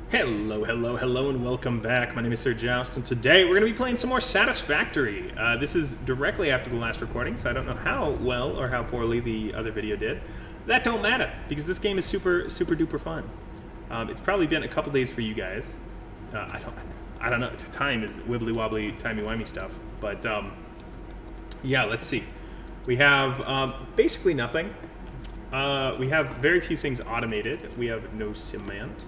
Hello, hello, hello, and welcome back. My name is Sir Joust, and today we're going to be playing some more Satisfactory. This is directly after the last recording, so I don't know how well or how poorly the other video did. That don't matter, because this game is super duper fun. It's probably been a couple days for you guys. I don't know. The time is wibbly wobbly, timey wimey stuff. But yeah, let's see. We have basically nothing. We have very few things automated. We have no cement.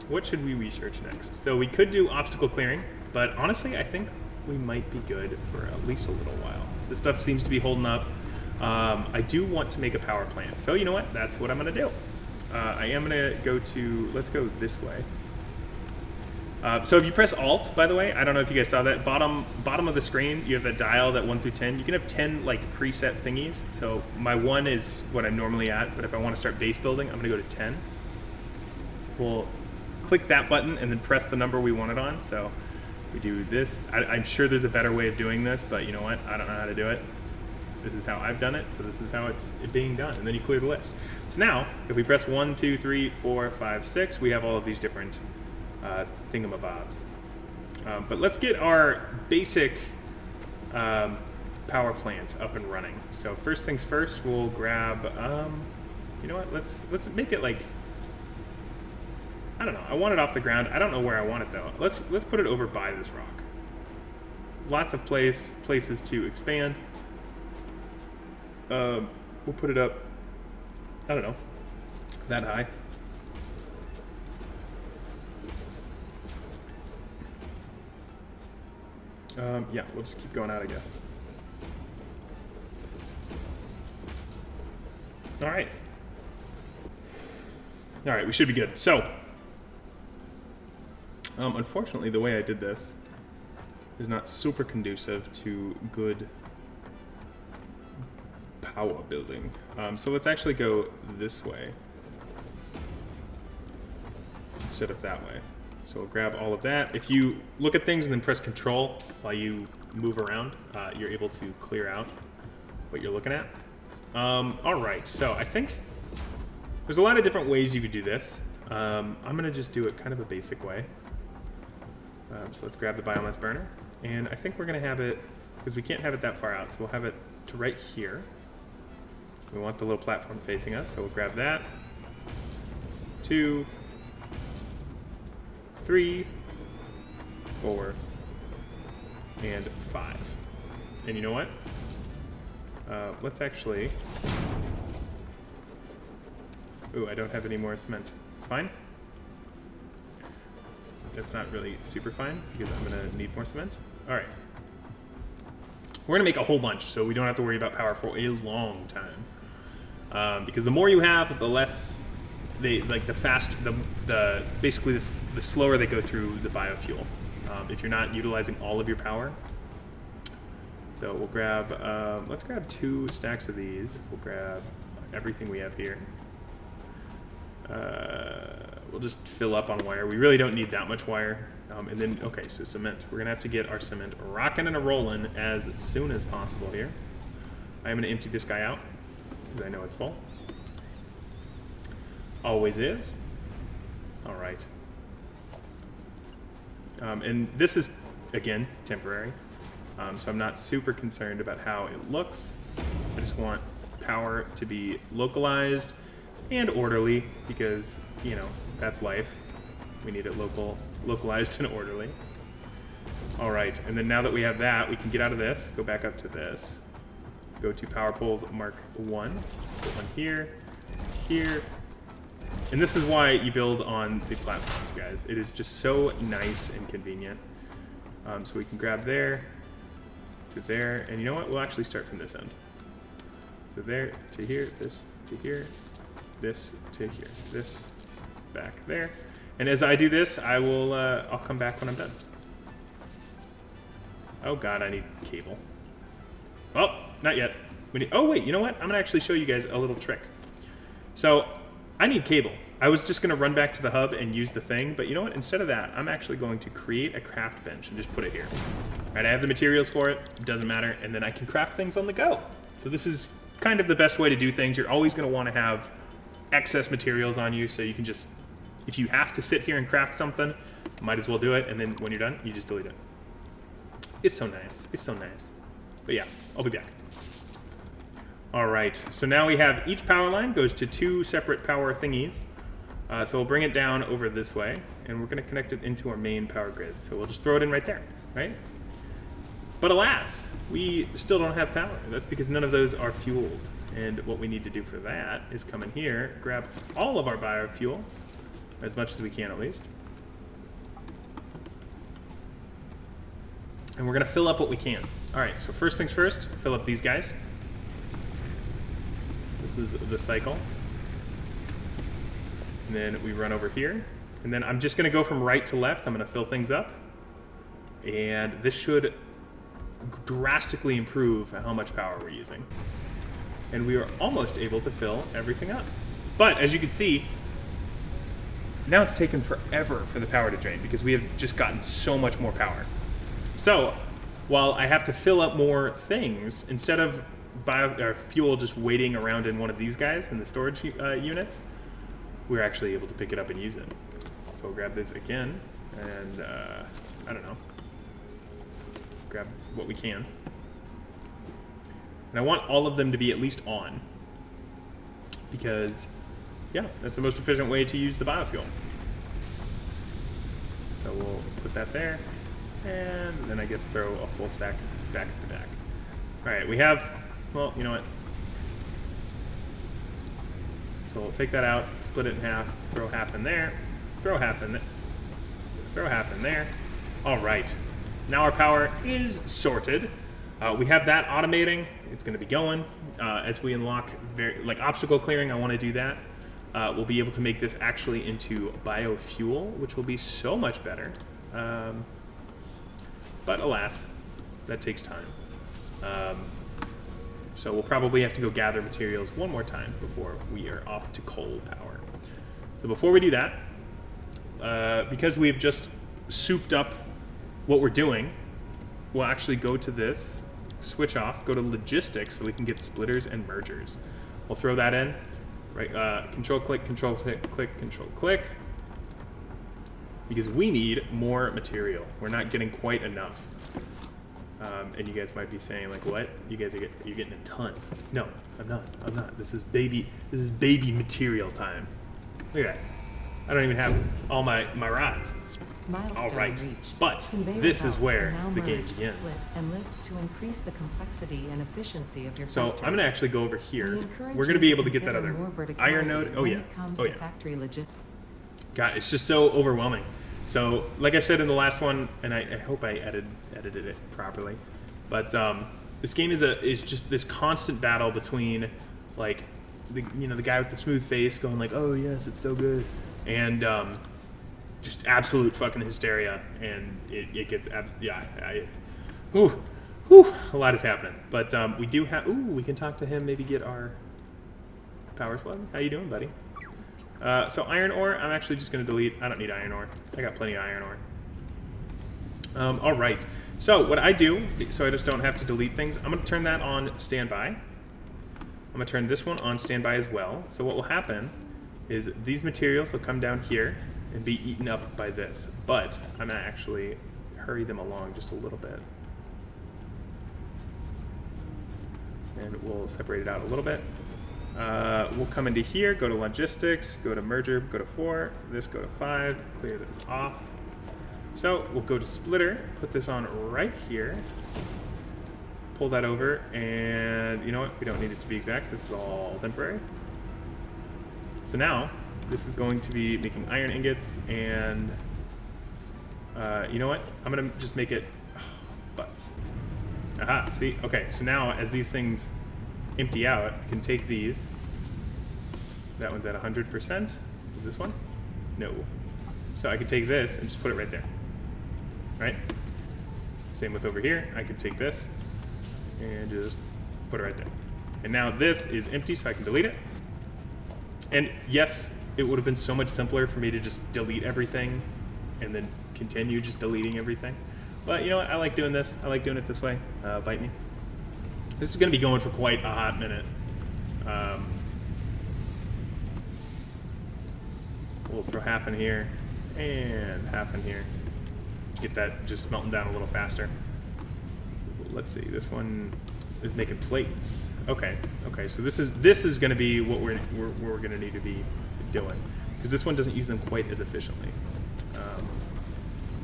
What should we research next? So we could do obstacle clearing, but honestly, I think we might be good for at least a little while. This stuff seems to be holding up. I do want to make a power plant, so you know what? That's what I'm going to do. I am going to go to, let's go this way. So if you press Alt, by the way, I don't know if you guys saw that, bottom of the screen, you have that dial, that 1 through 10. You can have 10 like preset thingies. So my 1 is what I'm normally at, but if I want to start base building, I'm going to go to 10. We'll click that button and then press the number we want it on. So we do this. I'm sure there's a better way of doing this, but you know what? I don't know how to do it. This is how I've done it, so this is how it's being done. And then you clear the list. So now, if we press 1, 2, 3, 4, 5, 6, we have all of these different thingamabobs. But let's get our basic power plant up and running. So first things first, we'll grab, you know what? Let's make it like, I don't know. I want it off the ground. I don't know where I want it though. Let's put it over by this rock. Lots of places to expand. We'll put it up, I don't know, that high. Yeah, we'll just keep going out, I guess. All right, we should be good. So, unfortunately, the way I did this is not super conducive to good power building. So let's actually go this way instead of that way. So we'll grab all of that. If you look at things and then press Control while you move around, you're able to clear out what you're looking at. All right, so I think there's a lot of different ways you could do this. I'm going to just do it kind of a basic way. So let's grab the biomass burner. And I think we're going to have it, because we can't have it that far out, so we'll have it to right here. We want the little platform facing us, so we'll grab that. 2, 3, 4, and 5. And you know what? Let's actually... Ooh, I don't have any more cement. It's fine. That's not really super fine, because I'm going to need more cement. All right. We're going to make a whole bunch, so we don't have to worry about power for a long time. Because the more you have, the less basically the slower they go through the biofuel. If you're not utilizing all of your power. So we'll grab, let's grab 2 stacks of these. We'll grab everything we have here. We'll just fill up on wire. We really don't need that much wire. And then, okay, so cement. We're gonna have to get our cement rocking and a-rolling as soon as possible here. I'm gonna empty this guy out, because I know it's full. Always is. All right. And this is, again, temporary. So I'm not super concerned about how it looks. I just want power to be localized and orderly, because, you know, that's life. We need it localized and orderly. All right, and then now that we have that, we can get out of this, go back up to this, go to power poles Mark 1, put one here, here, and this is why you build on the platforms, guys. It is just so nice and convenient. So we can grab there, to there, and you know what? We'll actually start from this end. So there to here, this to here, this to here, this back there. And as I do this, I will, I'll come back when I'm done. Oh God, I need cable. Oh, not yet. Oh wait, you know what? I'm gonna actually show you guys a little trick. So I need cable. I was just gonna run back to the hub and use the thing, but you know what? Instead of that, I'm actually going to create a craft bench and just put it here. All right, I have the materials for it. It doesn't matter, and then I can craft things on the go. So this is kind of the best way to do things. You're always gonna want to have excess materials on you, so you can just If you have to sit here and craft something, might as well do it, and then when you're done, you just delete it. It's so nice. It's so nice. But yeah, I'll be back. All right, so now we have each power line goes to 2 separate power thingies. So we'll bring it down over this way, and we're gonna connect it into our main power grid. So we'll just throw it in right there, right? But alas, we still don't have power. That's because none of those are fueled. And what we need to do for that is come in here, grab all of our biofuel, as much as we can at least. And we're gonna fill up what we can. All right, so first things first, fill up these guys. This is the cycle. And then we run over here. And then I'm just gonna go from right to left. I'm gonna fill things up. And this should drastically improve how much power we're using. And we are almost able to fill everything up. But as you can see, now it's taken forever for the power to drain because we have just gotten so much more power. So while I have to fill up more things, instead of fuel just waiting around in one of these guys in the storage units, we're actually able to pick it up and use it. So we'll grab this again, and I don't know, grab what we can. And I want all of them to be at least on, because, yeah, that's the most efficient way to use the biofuel. So we'll put that there, and then I guess throw a full stack back at the back. All right, we have, well, you know what? So we'll take that out, split it in half, throw half in there, throw half in there, throw half in there. All right, now our power is sorted. We have that automating. It's going to be going as we unlock like obstacle clearing. I want to do that. We'll be able to make this actually into biofuel, which will be so much better. But alas, that takes time. So we'll probably have to go gather materials one more time before we are off to coal power. So before we do that, because we've just souped up what we're doing, we'll actually go to this, switch off, go to logistics so we can get splitters and mergers. We'll throw that in, right? Control click, control click, click, control click. Because we need more material. We're not getting quite enough. And you guys might be saying, like, what? You guys are you're getting a ton. No, I'm not. I'm not. This is baby material time. Look at that. I don't even have all my rods. All right, reached. but this is where the game begins. And lift to increase the complexity and efficiency of your So factory. I'm gonna actually go over here. We're We're gonna be able to get that other iron node. Oh yeah. Oh yeah. God, it's just so overwhelming. So, like I said in the last one, and I hope I edited it properly, but this game is just this constant battle between, like, the guy with the smooth face going like, oh yes, it's so good, and just absolute fucking hysteria, and it gets a lot is happening. But we do have we can talk to him, maybe get our power slug. How you doing, buddy? So iron ore, I'm actually just going to delete. I don't need iron ore. I got plenty of iron ore. All right. So what I do, so I just don't have to delete things, I'm going to turn that on standby. I'm going to turn this one on standby as well. So what will happen is these materials will come down here and be eaten up by this. But I'm going to actually hurry them along just a little bit. And we'll separate it out a little bit. We'll come into here, go to logistics, go to merger, go to 4, this go to 5, clear this off. So we'll go to splitter, put this on right here, pull that over, and you know what, we don't need it to be exact, this is all temporary. So now, this is going to be making iron ingots, and you know what, I'm gonna just make it, butts. Aha, see, okay, so now as these things empty out, I can take these. That one's at 100%. Is this one? No. So I could take this and just put it right there. Right? Same with over here. I could take this and just put it right there. And now this is empty, so I can delete it. And yes, it would have been so much simpler for me to just delete everything and then continue just deleting everything. But you know what? I like doing this. I like doing it this way. Bite me. This is going to be going for quite a hot minute. We'll throw half in here and half in here. Get that just smelting down a little faster. Let's see, this one is making plates. Okay, okay, so this is going to be what we're going to need to be doing, because this one doesn't use them quite as efficiently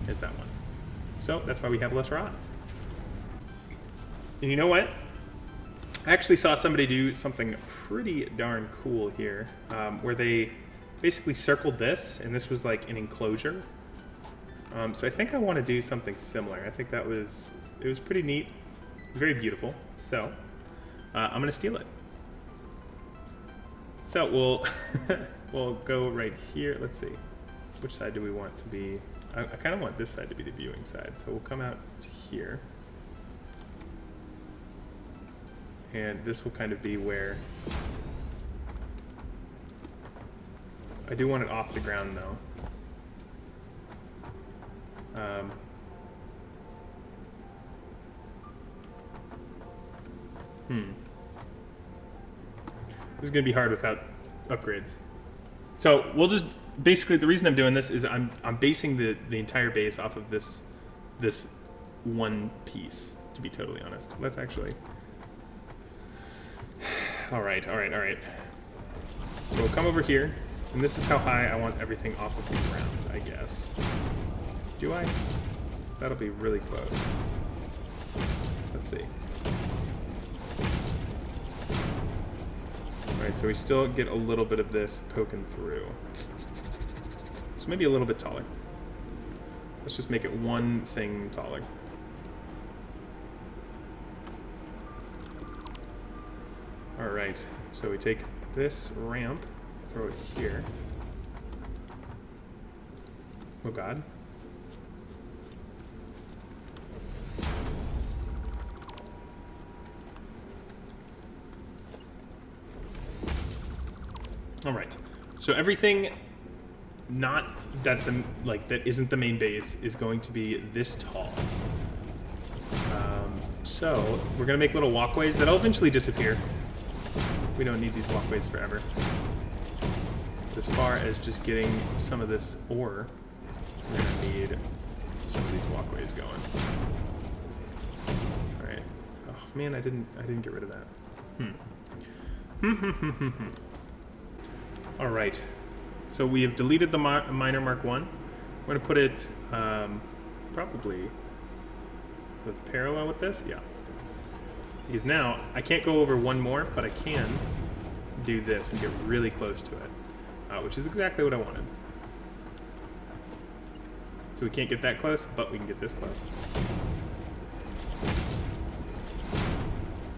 as that one. So that's why we have less rods. And you know what? I actually saw somebody do something pretty darn cool here, where they basically circled this, and this was like an enclosure. So I think I want to do something similar. I think it was pretty neat, very beautiful. So I'm gonna steal it. So we'll go right here. Let's see, which side do we want to be? I kind of want this side to be the viewing side. So we'll come out to here, and this will kind of be where I do want it off the ground though. This is going to be hard without upgrades. So we'll just, basically the reason I'm doing this is I'm basing the entire base off of this one piece, to be totally honest. Let's actually, all right. So we'll come over here, and this is how high I want everything off of the ground, I guess. Do I? That'll be really close. Let's see. Alright, so we still get a little bit of this poking through. So maybe a little bit taller. Let's just make it one thing taller. Alright, so we take this ramp, throw it here. Oh god. All right, so everything not that that isn't the main base is going to be this tall. So we're gonna make little walkways that'll eventually disappear. We don't need these walkways forever. As far as just getting some of this ore, we're gonna need some of these walkways going. All right. Oh man, I didn't get rid of that. All right, so we have deleted the miner Mark 1. We're gonna put it probably, so it's parallel with this, yeah. Because now, I can't go over one more, but I can do this and get really close to it, which is exactly what I wanted. So we can't get that close, but we can get this close.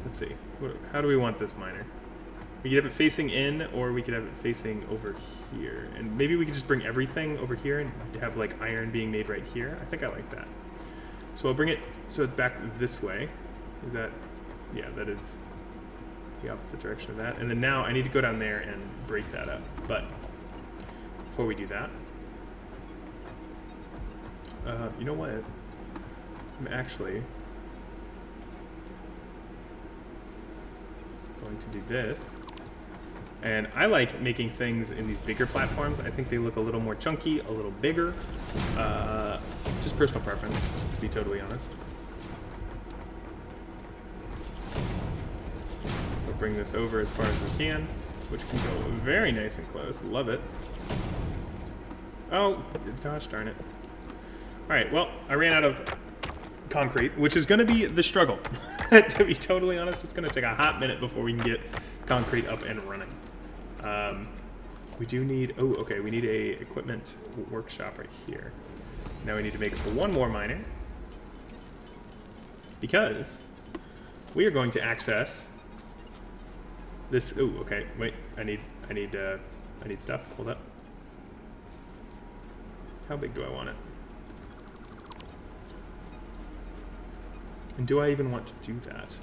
Let's see, how do we want this miner? We could have it facing in, or we could have it facing over here. And maybe we could just bring everything over here and have like iron being made right here. I think I like that. So I'll bring it so it's back this way. Is that, yeah, that is the opposite direction of that. And then now I need to go down there and break that up. But before we do that, you know what? I'm actually going to do this. And I like making things in these bigger platforms. I think they look a little more chunky, a little bigger. Just personal preference, to be totally honest. So bring this over as far as we can, which can go very nice and close. Love it. Oh, gosh darn it. All right, well, I ran out of concrete, which is going to be the struggle. To be totally honest, it's going to take a hot minute before we can get concrete up and running. We do need, oh, okay, we need a equipment workshop right here. Now we need to make one more miner, because we are going to access this. Oh, okay, wait, I need stuff. Hold up. How big do I want it? And do I even want to do that?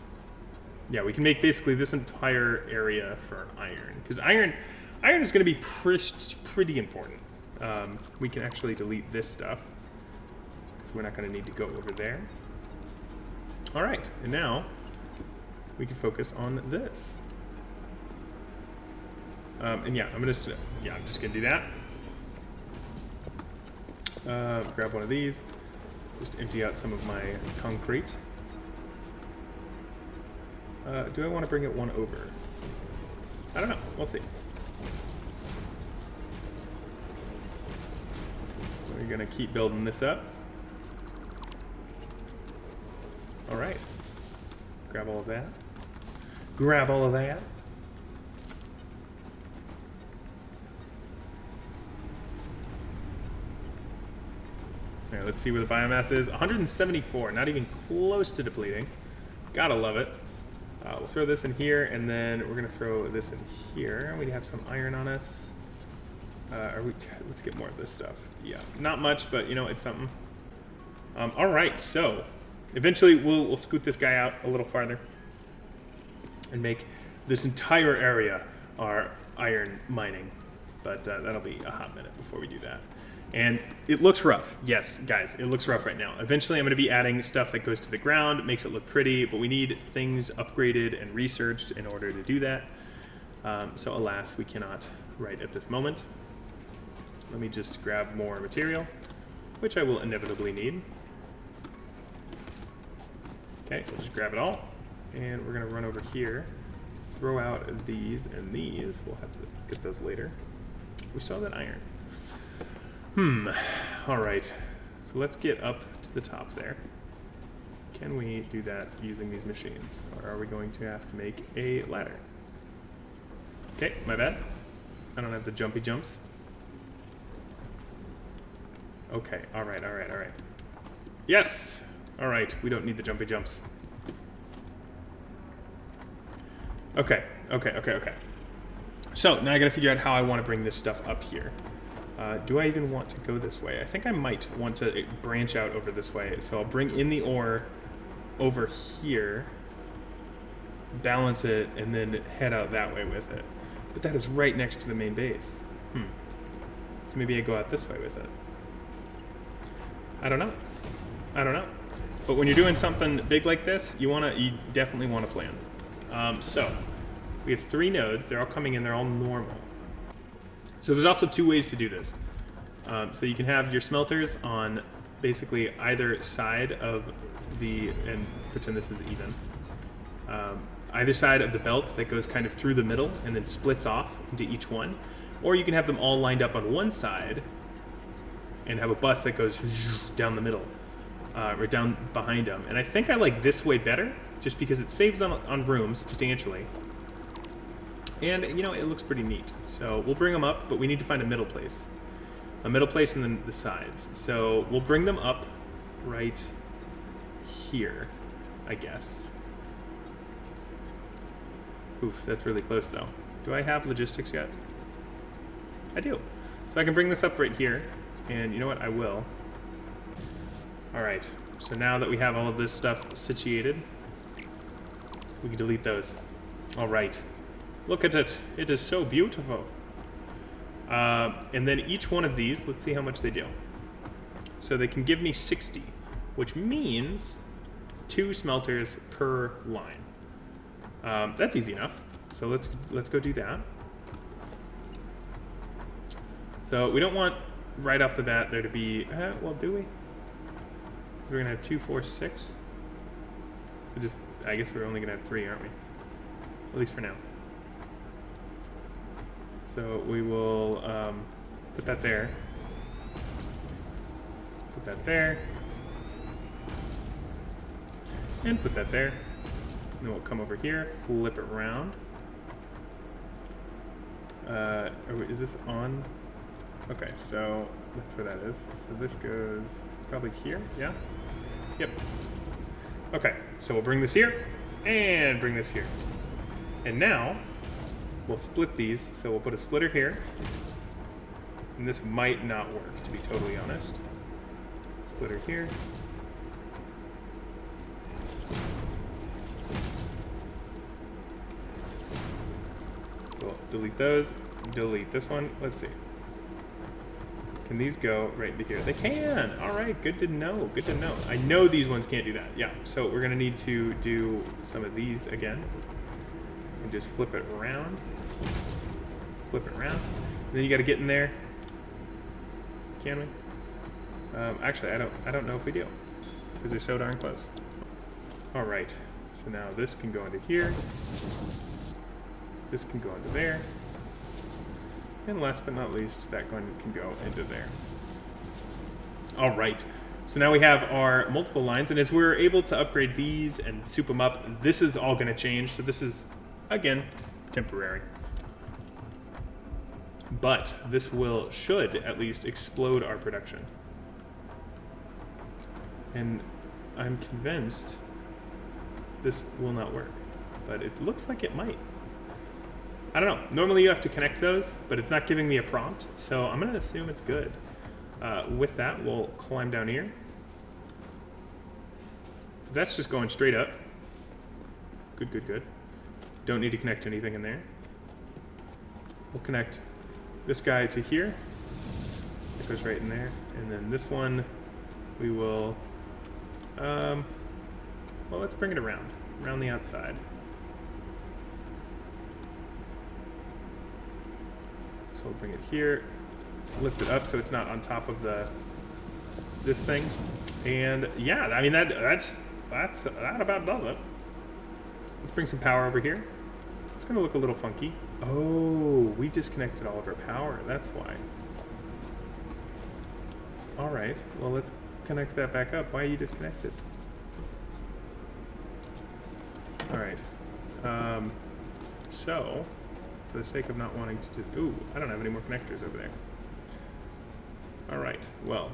Yeah, we can make basically this entire area for iron, because iron is going to be pretty important. We can actually delete this stuff, because we're not going to need to go over there. All right, and now we can focus on this. And yeah, I'm just going to do that. Grab one of these. Just empty out some of my concrete. Do I want to bring it one over? I don't know. We'll see. We're going to keep building this up. All right. Grab all of that. Grab all of that. All right, let's see where the biomass is. 174, not even close to depleting. Gotta love it. We'll throw this in here, and then we're gonna throw this in here. We have some iron on us. Let's get more of this stuff. Yeah, not much, but you know, it's something. All right, so eventually we'll scoot this guy out a little farther and make this entire area our iron mining. But that'll be a hot minute before we do that. And it looks rough. Yes, guys, it looks rough right now. Eventually I'm going to be adding stuff that goes to the ground, makes it look pretty, but we need things upgraded and researched in order to do that. So alas, we cannot right at this moment. Let me just grab more material, which I will inevitably need. Okay, we'll just grab it all. And we're going to run over here, throw out these and these. We'll have to get those later. We saw that iron. All right, so let's get up to the top there. Can we do that using these machines, or are we going to have to make a ladder? Okay, my bad. I don't have the jumpy jumps. Okay, all right. Yes! All right, we don't need the jumpy jumps. Okay. So now I gotta figure out how I want to bring this stuff up here. Do I even want to go this way? I think I might want to branch out over this way. So I'll bring in the ore over here, balance it, and then head out that way with it. But that is right next to the main base. So maybe I go out this way with it. I don't know. But when you're doing something big like this, you definitely want to plan. So we have 3 nodes. They're all coming in. They're all normal. So there's also 2 ways to do this. So you can have your smelters on basically either side of and pretend this is even, either side of the belt that goes kind of through the middle and then splits off into each one. Or you can have them all lined up on one side and have a bus that goes down the middle, or down behind them. And I think I like this way better, just because it saves on room substantially. And, you know, it looks pretty neat. So we'll bring them up, but we need to find a middle place. A middle place and then the sides. So we'll bring them up right here, I guess. Oof, that's really close, though. Do I have logistics yet? I do. So I can bring this up right here. And you know what? I will. All right. So now that we have all of this stuff situated, we can delete those. All right. Look at it. It is so beautiful. And then each one of these, let's see how much they do. So they can give me 60, which means 2 smelters per line. That's easy enough. So let's go do that. So we don't want right off the bat there to be, well, do we? So we're gonna have 2, 4, 6. So I guess we're only gonna have 3, aren't we? At least for now. So we will put that there. Put that there. And put that there. And then we'll come over here, flip it around. Is this on? Okay, so that's where that is. So this goes probably here, yeah? Yep. Okay, so we'll bring this here, and bring this here. And now, we'll split these, so we'll put a splitter here. And this might not work, to be totally honest. Splitter here. So we'll delete those, delete this one. Let's see. Can these go right into here? They can! Alright, good to know, good to know. I know these ones can't do that. Yeah, so we're gonna need to do some of these again. And just flip it around. Flip it around. And then you gotta get in there. Can we? Actually, I don't know if we do, because they're so darn close. All right, so now this can go into here. This can go into there. And last but not least, that one can go into there. All right, so now we have our multiple lines, and as we're able to upgrade these and soup them up, this is all going to change. So this is, again, temporary. But this should at least explode our production. And I'm convinced this will not work, but it looks like it might. I don't know. Normally you have to connect those, but it's not giving me a prompt, so I'm going to assume it's good. With that, we'll climb down here. So that's just going straight up. Good, good, good. Don't need to connect anything in there. We'll connect this guy to here. It goes right in there. And then this one, we will, well, let's bring it around the outside. So we'll bring it here, lift it up so it's not on top of this thing. And yeah, I mean, that about does it. Let's bring some power over here. It's gonna look a little funky. Oh, we disconnected all of our power, that's why. All right, well, let's connect that back up. Why are you disconnected? All right, so for the sake of not wanting to do, ooh, I don't have any more connectors over there. All right, well,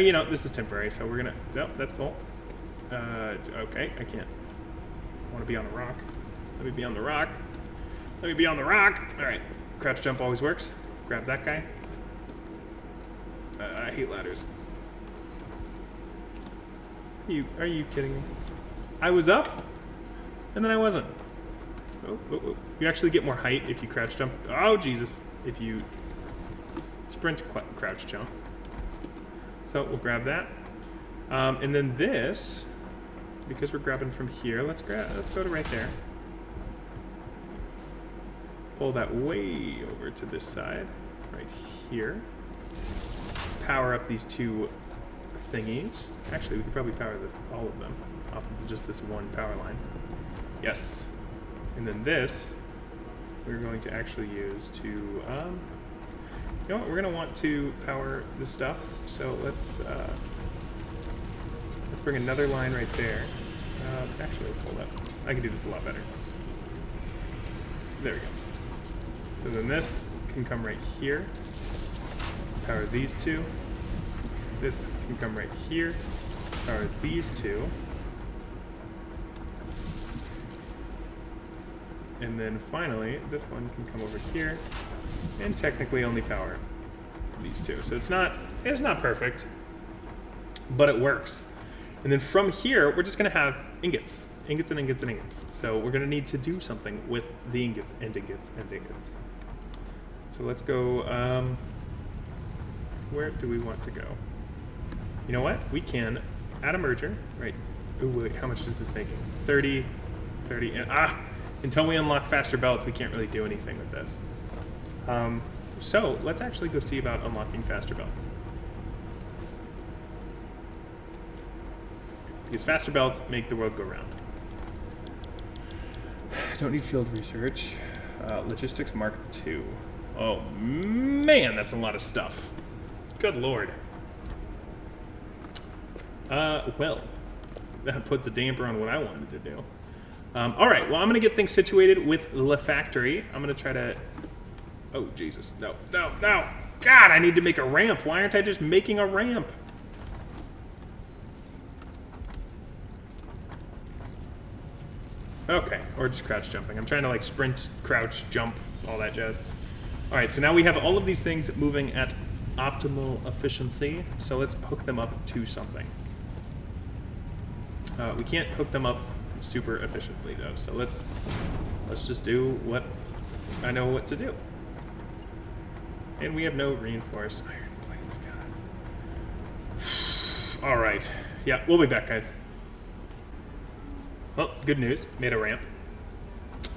you know, this is temporary, so we're gonna, nope, that's full. Okay, I can't. I want to be on the rock. Let me be on the rock. Let me be on the rock. All right, crouch jump always works. Grab that guy. I hate ladders. Are you kidding me? I was up, and then I wasn't. Oh, oh, oh. You actually get more height if you crouch jump. Oh, Jesus. If you sprint, crouch jump. So we'll grab that. And then this, because we're grabbing from here, let's go to right there. Pull that way over to this side, right here. Power up these two thingies. Actually, we could probably power all of them off of just this one power line. Yes. And then this, we're going to actually use to, you know what, we're going to want to power this stuff. So let's bring another line right there. Actually, let's pull that. I can do this a lot better. There we go. So then this can come right here. Power these two. This can come right here. Power these two. And then finally, this one can come over here and technically only power these two. So it's not perfect, but it works. And then from here, we're just gonna have ingots. Ingots and ingots and ingots. So we're gonna need to do something with the ingots and ingots and ingots. So let's go, where do we want to go? You know what? We can add a merger, right? Ooh, wait, how much is this making? 30, and until we unlock faster belts, we can't really do anything with this. So let's actually go see about unlocking faster belts. Because faster belts make the world go round. Don't need field research. Logistics Mark II. Oh man, that's a lot of stuff. Good lord. Well, that puts a damper on what I wanted to do. All right, well, I'm gonna get things situated with the factory. I'm gonna try to, oh Jesus, no. God, I need to make a ramp. Why aren't I just making a ramp? Okay, or just crouch jumping. I'm trying to like sprint, crouch, jump, all that jazz. All right, so now we have all of these things moving at optimal efficiency. So let's hook them up to something. We can't hook them up super efficiently though. So let's just do what I know what to do. And we have no reinforced iron plates. God. All right. Yeah, we'll be back, guys. Well, good news. Made a ramp.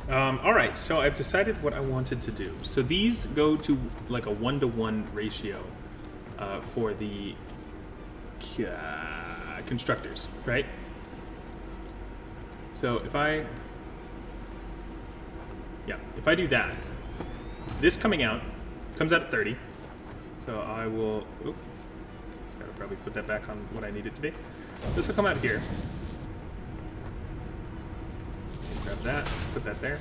All right, so I've decided what I wanted to do. So these go to like a 1-to-1 ratio for the constructors, right? So if I do that, this coming out comes out at 30. So I will, gotta probably put that back on what I need it to be. This will come out here. Grab that, put that there.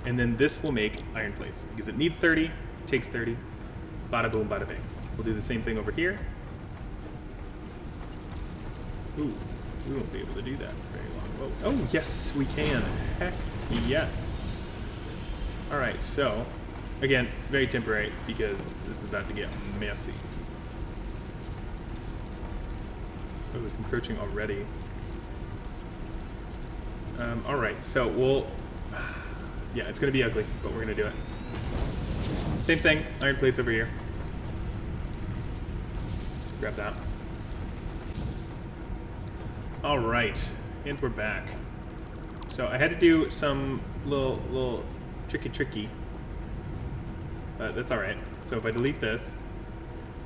And then this will make iron plates because it needs 30, takes 30. Bada boom, bada bing. We'll do the same thing over here. Ooh, we won't be able to do that very long. Oh, yes, we can. Heck yes. All right, so again, very temporary because this is about to get messy. Oh, it's encroaching already. All right, so we'll, yeah, it's gonna be ugly, but we're gonna do it. Same thing, iron plates over here. Grab that. All right, and we're back. So I had to do some little tricky, but that's all right. So if I delete this,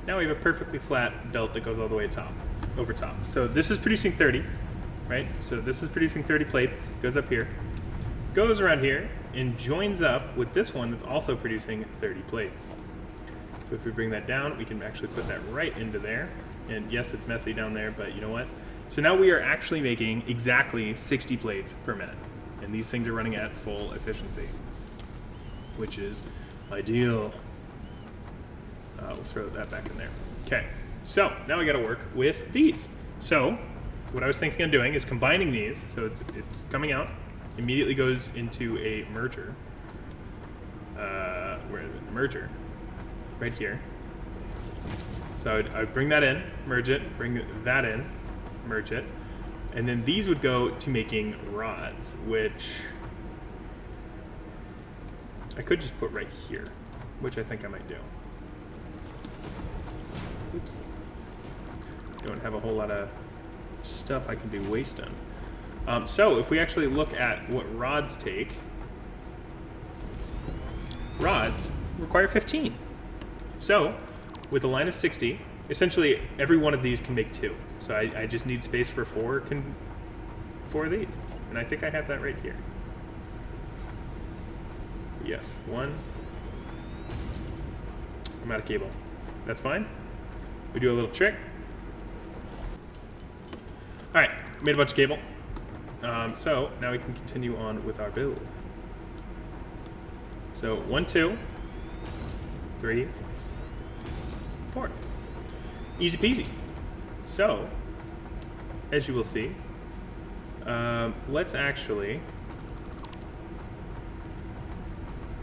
now we have a perfectly flat belt that goes all the way over top. So this is producing 30, right? So this is producing 30 plates, goes up here, goes around here, and joins up with this one that's also producing 30 plates. So if we bring that down, we can actually put that right into there. And yes, it's messy down there, but you know what? So now we are actually making exactly 60 plates per minute. And these things are running at full efficiency, which is ideal. We'll throw that back in there. Okay, so now we gotta work with these. So what I was thinking of doing is combining these. So it's coming out, immediately goes into a merger. Where is it? Merger. Right here. So I'd bring that in, merge it, bring that in, merge it, and then these would go to making rods, which I could just put right here, which I think I might do. Oops. Don't have a whole lot of stuff I can be wasting. So if we actually look at what rods take, rods require 15. So with a line of 60, essentially every one of these can make 2. So I just need space for 4 of these. And I think I have that right here. Yes, 1. I'm out of cable. That's fine. We do a little trick. All right, made a bunch of cable. So now we can continue on with our build. So 1, 2, 3, 4. Easy peasy. So, as you will see, let's actually,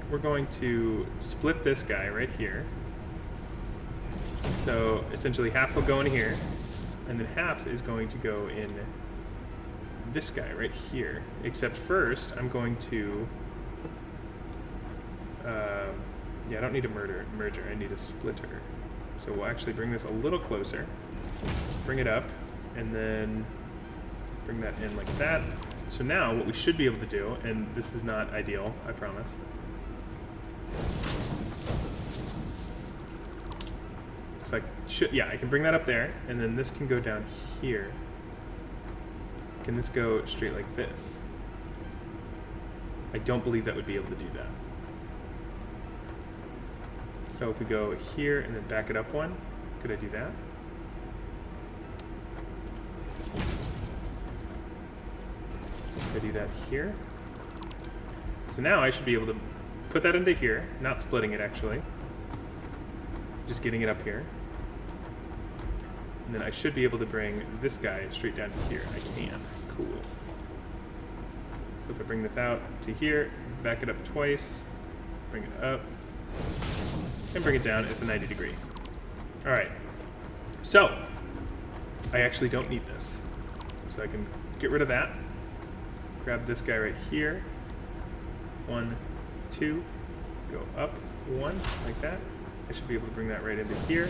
we're going to split this guy right here. So essentially half will go in here, and then half is going to go in this guy right here. Except first, I'm going to, yeah, I don't need a merger, I need a splitter. So we'll actually bring this a little closer, bring it up, and then bring that in like that. So now what we should be able to do, and this is not ideal, I promise. So I can bring that up there, and then this can go down here. Can this go straight like this? I don't believe that would be able to do that. So if we go here and then back it up one, could I do that? Could I do that here? So now I should be able to put that into here, not splitting it actually. Just getting it up here. And then I should be able to bring this guy straight down to here. I can. Cool. So if I bring this out to here, back it up twice, bring it up, and bring it down, it's a 90 degree. All right. So I actually don't need this. So I can get rid of that. Grab this guy right here. 1, 2, go up 1, like that. I should be able to bring that right into here.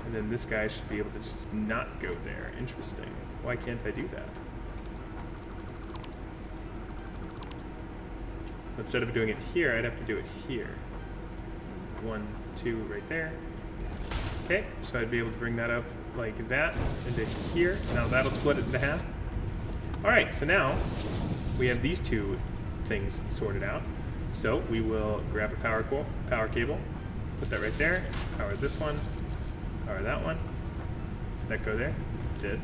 And then this guy should be able to just not go there. Interesting. Why can't I do that? So instead of doing it here, I'd have to do it here. 1, 2, right there. Okay, so I'd be able to bring that up like that into here. Now that'll split it into half. All right, so now we have these two things sorted out. So we will grab a power cable, put that right there, power this one, power that one. Did that go there? Did.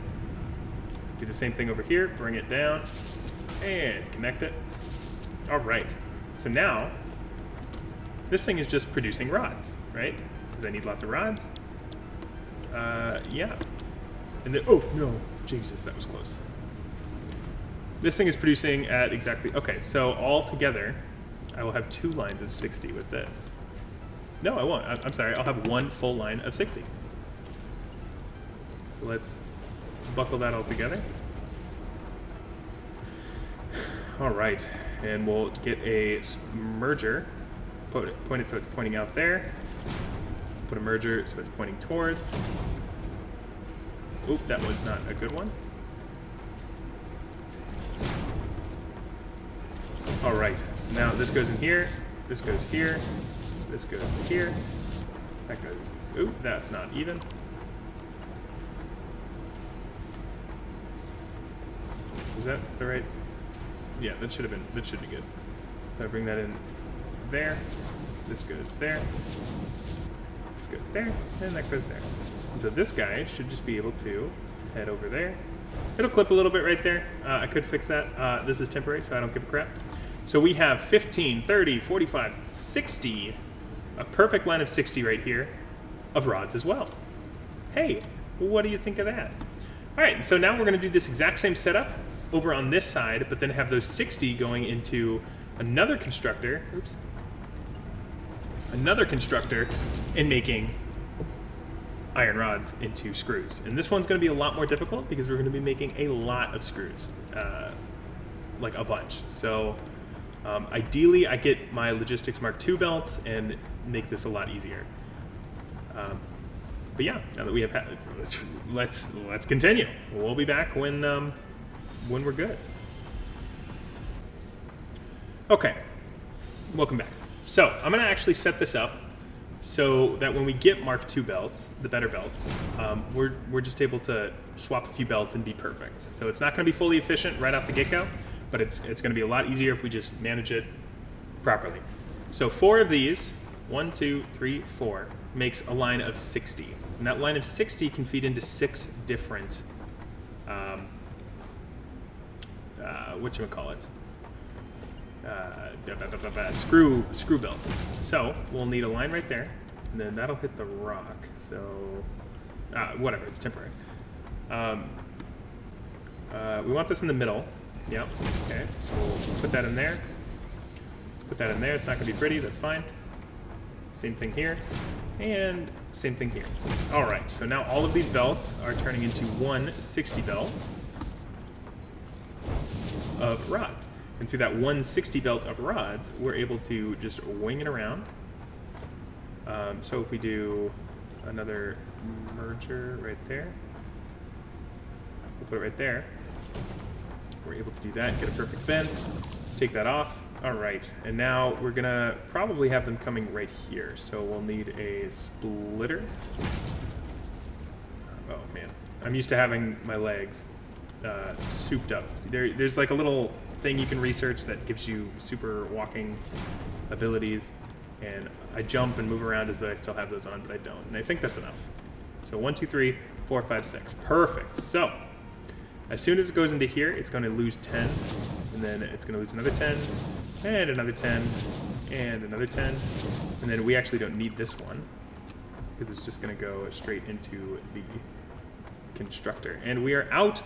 Do the same thing over here, bring it down, and connect it. All right, so now this thing is just producing rods, right? Because I need lots of rods. Yeah. And then, oh no, Jesus, that was close. This thing is producing at exactly, okay, so all together, I will have 2 lines of 60 with this. No, I won't. I'm sorry, I'll have 1 full line of 60. So let's buckle that all together. All right, and we'll get a merger, point it so it's pointing out there. Put a merger so it's pointing towards. Oop, that was not a good one. All right, so now this goes in here, this goes here, this goes here, that goes, oop, that's not even. Is that the right? Yeah, that should be good. So I bring that in there, this goes there, this goes there, and that goes there. And so this guy should just be able to head over there. It'll clip a little bit right there. I could fix that. This is temporary, so I don't give a crap. So we have 15, 30, 45, 60, a perfect line of 60 right here of rods as well. Hey, what do you think of that? All right, so now we're gonna do this exact same setup over on this side, but then have those 60 going into another constructor, and making iron rods into screws. And this one's gonna be a lot more difficult because we're gonna be making a lot of screws, like a bunch. So ideally I get my Logistics Mark II belts and make this a lot easier. But yeah, now that we have, let's continue. We'll be back when we're good. Okay, welcome back. So I'm gonna actually set this up so that when we get Mark II belts, the better belts, we're just able to swap a few belts and be perfect. So it's not gonna be fully efficient right off the get-go, but it's gonna be a lot easier if we just manage it properly. So 4 of these, 1, 2, 3, 4, makes a line of 60. And that line of 60 can feed into 6 different, whatchamacallit, screw belts. So we'll need a line right there, and then that'll hit the rock. So, whatever, it's temporary. We want this in the middle. Yep, okay, so we'll put that in there. Put that in there, it's not gonna be pretty, that's fine. Same thing here, and same thing here. All right, so now all of these belts are turning into one 60 belt of rods. And through that 160 belt of rods, we're able to just wing it around. So if we do another merger right there, we'll put it right there. We're able to do that, get a perfect bend, take that off. All right, and now we're gonna probably have them coming right here. So we'll need a splitter. Oh man, I'm used to having my legs souped up. There's like a little thing you can research that gives you super walking abilities, and I jump and move around as though I still have those on, but I don't, and I think that's enough. So 1, 2, 3, 4, 5, 6, perfect. So as soon as it goes into here, it's going to lose 10, and then it's going to lose another 10, and another 10, and another 10, and then we actually don't need this one because it's just going to go straight into the constructor, and we are out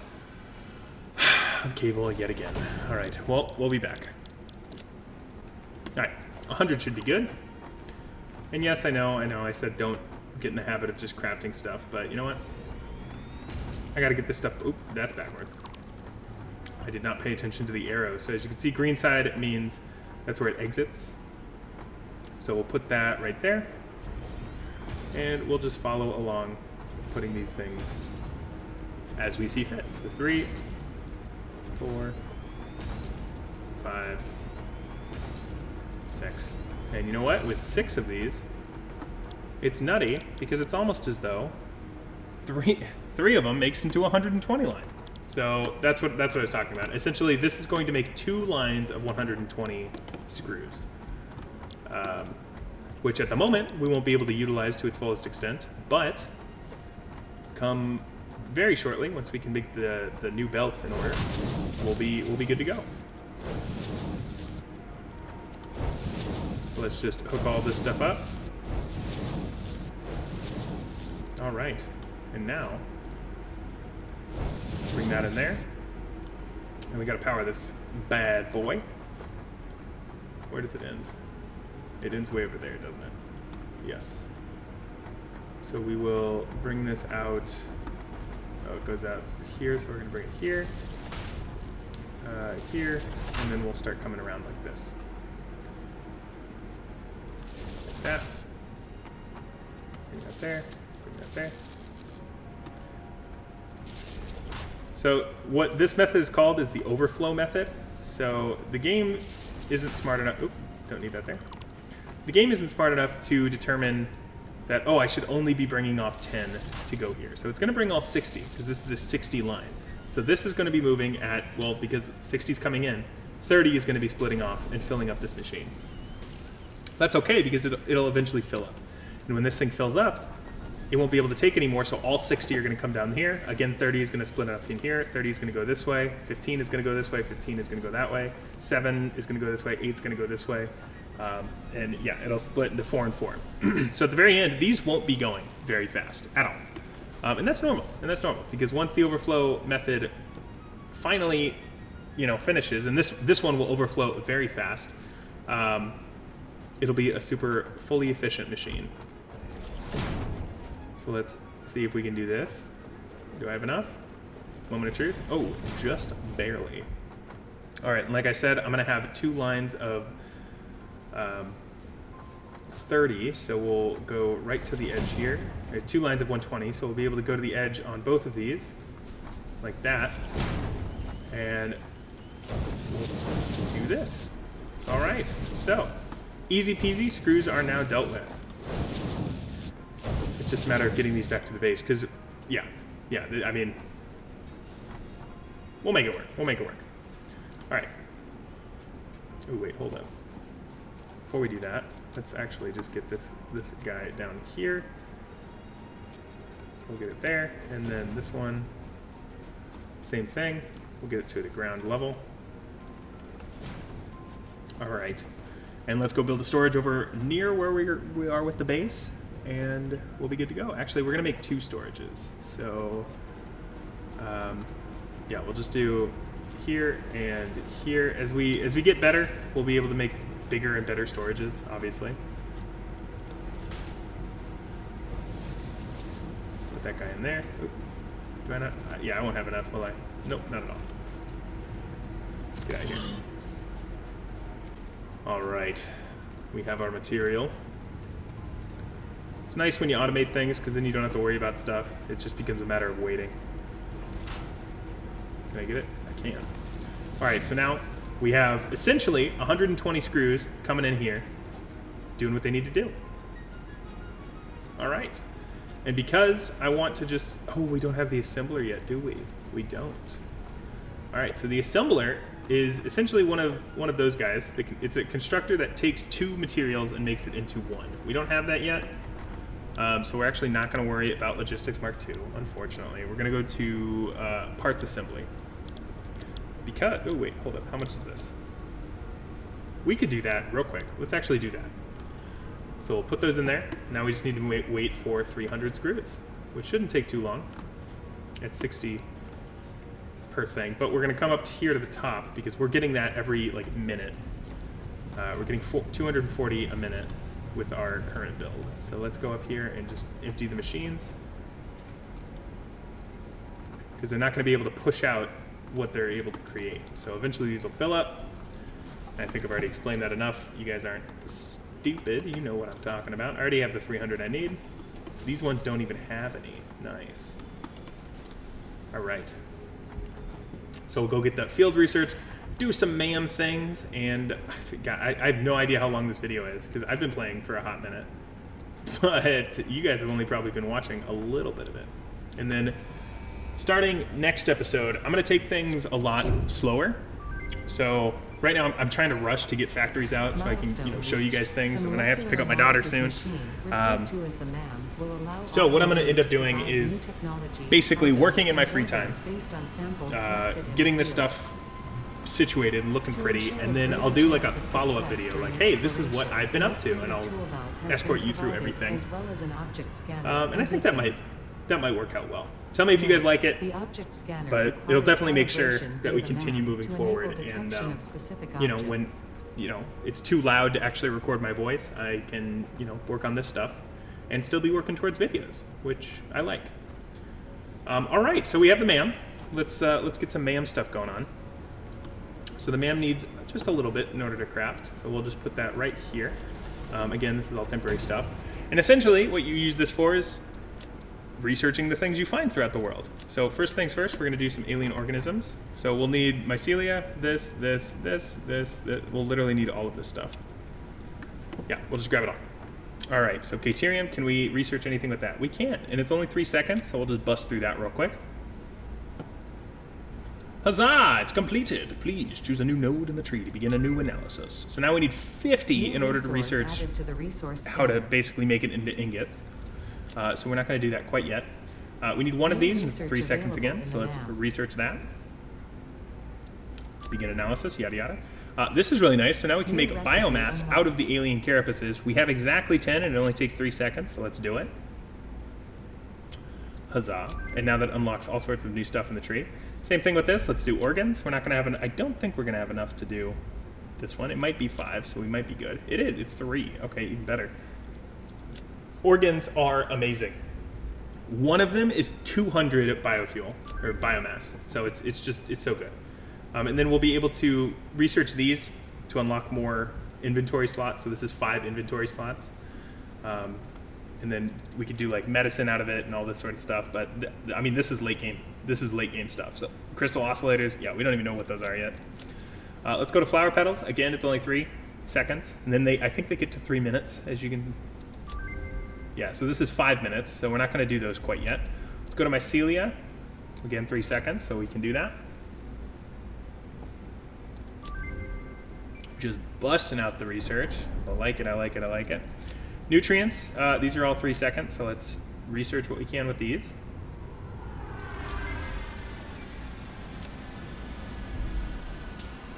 of cable yet again. All right, well, we'll be back. All right, 100 should be good. And yes, I know, I said don't get in the habit of just crafting stuff, but you know what? I gotta get this stuff, oop, that's backwards. I did not pay attention to the arrow. So as you can see, green side means that's where it exits. So we'll put that right there, and we'll just follow along, putting these things as we see fit. So 3, 4, 5, 6. And you know what? With 6 of these, it's nutty because it's almost as though three of them makes into a 120 line. So that's what I was talking about. Essentially, this is going to make 2 lines of 120 screws, which at the moment we won't be able to utilize to its fullest extent, but come very shortly, once we can make the new belts in order, we'll be good to go. Let's just hook all this stuff up. All right, and now bring that in there, and we got to power this bad boy. Where does it end? It ends way over there, doesn't it? Yes. So we will bring this out. Oh, it goes out here, so we're going to bring it here, here, and then we'll start coming around like this. Like that. Bring that there, bring that there. So what this method is called is the overflow method. So the game isn't smart enough. Oop, don't need that there. The game isn't smart enough to determine that, oh, I should only be bringing off 10 to go here. So it's going to bring all 60, because this is a 60 line. So this is going to be moving at, well, because 60 is coming in, 30 is going to be splitting off and filling up this machine. That's okay, because it'll eventually fill up. And when this thing fills up, it won't be able to take anymore, so all 60 are going to come down here. Again, 30 is going to split up in here, 30 is going to go this way, 15 is going to go this way, 15 is going to go that way, 7 is going to go this way, 8 is going to go this way. And yeah, it'll split into 4 and 4. So at the very end, these won't be going very fast at all. And that's normal, because once the overflow method finally, finishes, and this one will overflow very fast, it'll be a super fully efficient machine. So let's see if we can do this. Do I have enough? Moment of truth. Oh, just barely. All right, and like I said, I'm gonna have 2 lines of 30, so we'll go right to the edge here. 2 lines of 120, so we'll be able to go to the edge on both of these, like that, and we'll do this. All right, so easy peasy, screws are now dealt with. It's just a matter of getting these back to the base, because, yeah, I mean, we'll make it work. All right. Oh, wait, hold up. Before we do that, let's actually just get this guy down here. So we'll get it there, and then this one, same thing. We'll get it to the ground level. All right, and let's go build a storage over near where we are with the base, and we'll be good to go. Actually, we're gonna make 2 storages. So, yeah, we'll just do here and here. As we get better, we'll be able to make bigger and better storages, obviously. Put that guy in there. Oop. Do I not? Yeah, I won't have enough, will I? Nope, not at all. Get out of here. All right, we have our material. It's nice when you automate things, because then you don't have to worry about stuff. It just becomes a matter of waiting. Can I get it? I can. All right, so now we have essentially 120 screws coming in here, doing what they need to do. All right. And because I want to just, oh, we don't have the assembler yet, do we? We don't. All right, so the assembler is essentially one of those guys. It's a constructor that takes 2 materials and makes it into 1. We don't have that yet, so we're actually not going to worry about Logistics Mark II, unfortunately. We're going to go to parts assembly. Because, oh wait, hold up, how much is this? We could do that real quick. Let's actually do that. So we'll put those in there. Now we just need to wait for 300 screws, which shouldn't take too long. It's 60 per thing, but we're gonna come up here to the top because we're getting that every minute. We're getting 240 a minute with our current build. So let's go up here and just empty the machines, because they're not gonna be able to push out what they're able to create. So eventually these will fill up. I think I've already explained that enough. You guys aren't stupid, you know what I'm talking about. I already have the 300 I need. These ones don't even have any. Nice. All right. So we'll go get that field research, do some mayhem things, and God, I have no idea how long this video is because I've been playing for a hot minute, but you guys have only probably been watching a little bit of it. And then starting next episode, I'm going to take things a lot slower. So right now I'm trying to rush to get factories out so I can show you guys things, and then I have to pick up my daughter soon. So what I'm going to end up doing is basically working in my free time, getting this stuff situated, looking pretty, and then I'll do like a follow-up video like, hey, this is what I've been up to, and I'll escort you through everything. And I think that might work out well. Tell me if you guys like it, but it'll definitely make sure that we continue moving forward, and when it's too loud to actually record my voice, I can work on this stuff and still be working towards videos, which I like. All right, so we have the MAM. Let's get some MAM stuff going on. So the MAM needs just a little bit in order to craft, so we'll just put that right here. Again, this is all temporary stuff, and essentially what you use this for is researching the things you find throughout the world. So first things first, we're going to do some alien organisms. So we'll need mycelia, this. We'll literally need all of this stuff. Yeah, we'll just grab it all. All right, so Caterium, can we research anything with that? We can, and it's only 3 seconds, so we'll just bust through that real quick. Huzzah, it's completed. Please choose a new node in the tree to begin a new analysis. So now we need 50 in order to research how to basically make it into ingots. So we're not going to do that quite yet. We need one of these in 3 seconds again, so let's research that. Begin analysis, yada yada. This is really nice, so now we can make biomass out of the alien carapaces. We have exactly 10 and it only takes 3 seconds, so let's do it. Huzzah. And now that unlocks all sorts of new stuff in the tree. Same thing with this, let's do organs. We're not going to have I don't think we're going to have enough to do this one. It might be 5, so we might be good. It is, it's 3. Okay, even better. Organs are amazing. One of them is 200 biofuel, or biomass. So it's so good. And then we'll be able to research these to unlock more inventory slots. So this is 5 inventory slots. And then we could do like medicine out of it and all this sort of stuff. But I mean, this is late game. This is late game stuff. So crystal oscillators, yeah, we don't even know what those are yet. Let's go to flower petals. Again, it's only 3 seconds. And then I think they get to 3 minutes, as you can. Yeah, so this is 5 minutes, so we're not going to do those quite yet. Let's go to mycelia. Again, 3 seconds, so we can do that. Just busting out the research. I like it, I like it, I like it. Nutrients, these are all 3 seconds, so let's research what we can with these.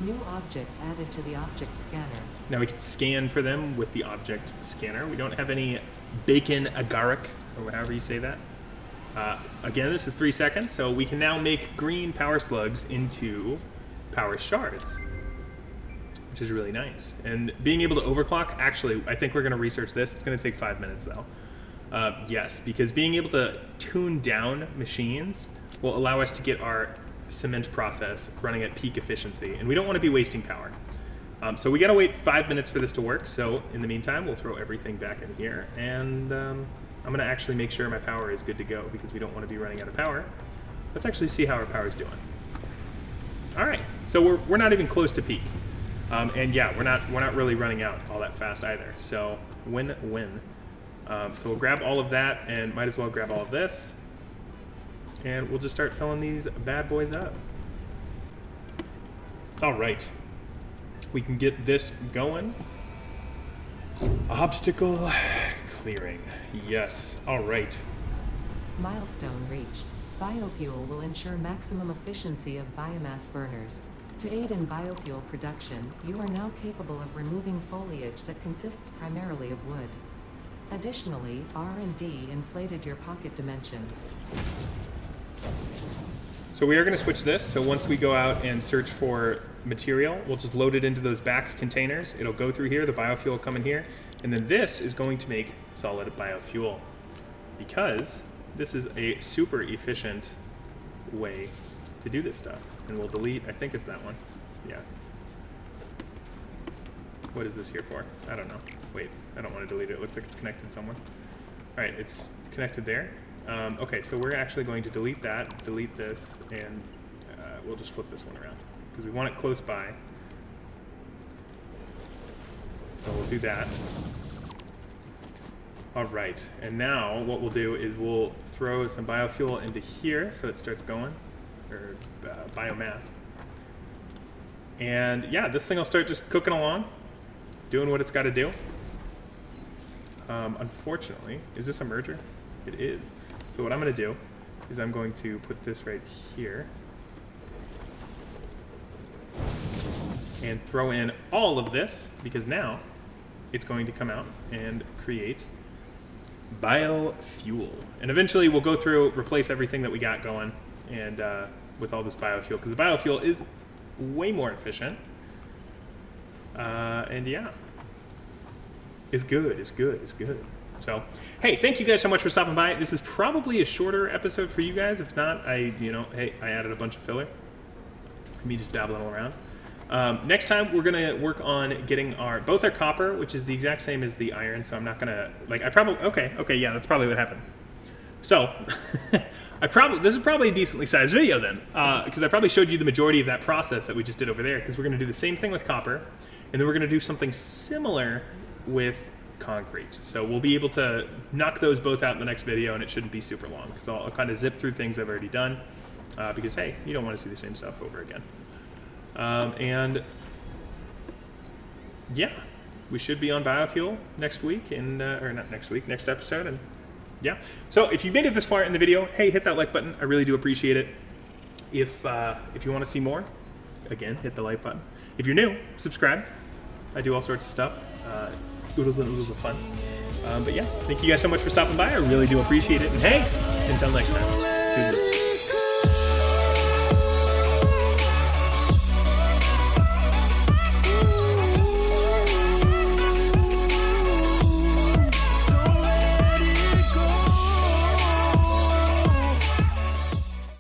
New object added to the object scanner. Now we can scan for them with the object scanner. We don't have any bacon agaric, or however you say that. Again, this is 3 seconds, so we can now make green power slugs into power shards, which is really nice. And being able to overclock, actually, I think we're going to research this. It's going to take 5 minutes, though. Yes, because being able to tune down machines will allow us to get our cement process running at peak efficiency, and we don't want to be wasting power. So we got to wait 5 minutes for this to work, so in the meantime, we'll throw everything back in here, and I'm going to actually make sure my power is good to go, because we don't want to be running out of power. Let's actually see how our power is doing. All right, so we're not even close to peak. And yeah, we're not really running out all that fast either, so win-win. So we'll grab all of that, and might as well grab all of this, and we'll just start filling these bad boys up. All right. We can get this going. Obstacle clearing. Yes. All right. Milestone reached. Biofuel will ensure maximum efficiency of biomass burners. To aid in biofuel production, you are now capable of removing foliage that consists primarily of wood. Additionally, R&D inflated your pocket dimension. So we are going to switch this. So once we go out and search for material, we'll just load it into those back containers. It'll go through here, the biofuel will come in here, and then this is going to make solid biofuel, because this is a super efficient way to do this stuff. And we'll delete, I think it's that one. Yeah. What is this here for? I don't know. Wait, I don't want to delete it. It looks like it's connected somewhere. All right, it's connected there. Okay, so we're actually going to delete that, delete this, and we'll just flip this one around. because we want it close by. So we'll do that. All right, and now what we'll do is we'll throw some biofuel into here so it starts going, or biomass. And yeah, this thing will start just cooking along, doing what it's got to do. Unfortunately, is this a merger? It is. So what I'm going to do is I'm going to put this right here and throw in all of this, because now it's going to come out and create biofuel. And eventually we'll go through, replace everything that we got going and with all this biofuel, because the biofuel is way more efficient. And yeah, it's good, it's good, it's good. So, hey, thank you guys so much for stopping by. This is probably a shorter episode for you guys. If not, I added a bunch of filler. Me just dabbling around. Next time, we're going to work on getting both our copper, which is the exact same as the iron, so I'm not going to, okay, yeah, that's probably what happened. So, this is probably a decently sized video then, because I probably showed you the majority of that process that we just did over there, because we're going to do the same thing with copper, and then we're going to do something similar with concrete. So we'll be able to knock those both out in the next video, and it shouldn't be super long, because I'll kind of zip through things I've already done, because, hey, you don't want to see the same stuff over again. And yeah, we should be on biofuel next week, and or not next week, next episode, and yeah. So if you made it this far in the video, hey, hit that like button. I really do appreciate it. If you want to see more, again, hit the like button. If you're new, subscribe. I do all sorts of stuff. Oodles and oodles of fun. But yeah, thank you guys so much for stopping by. I really do appreciate it. And hey, until next time, toodaloo.